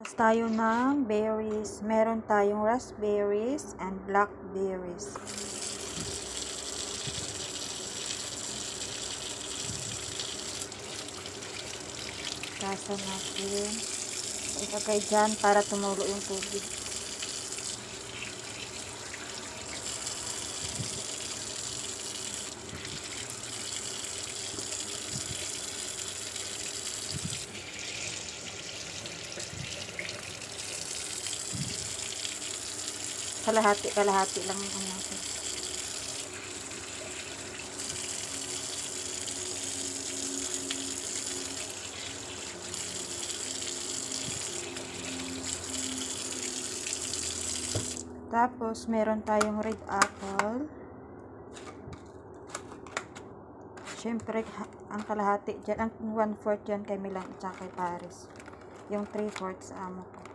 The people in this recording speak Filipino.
Tapos tayo ng berries. Meron tayong raspberries and blackberries. Kasa natin. Ilagay dyan para tumulo yung tubig. Kalahati lang ang natin. Tapos, meron tayong red apple. Siyempre, ang kalahati dyan, ang 1/4 dyan kay Milan at saka kay Paris. Yung 3/4 sa amo ko.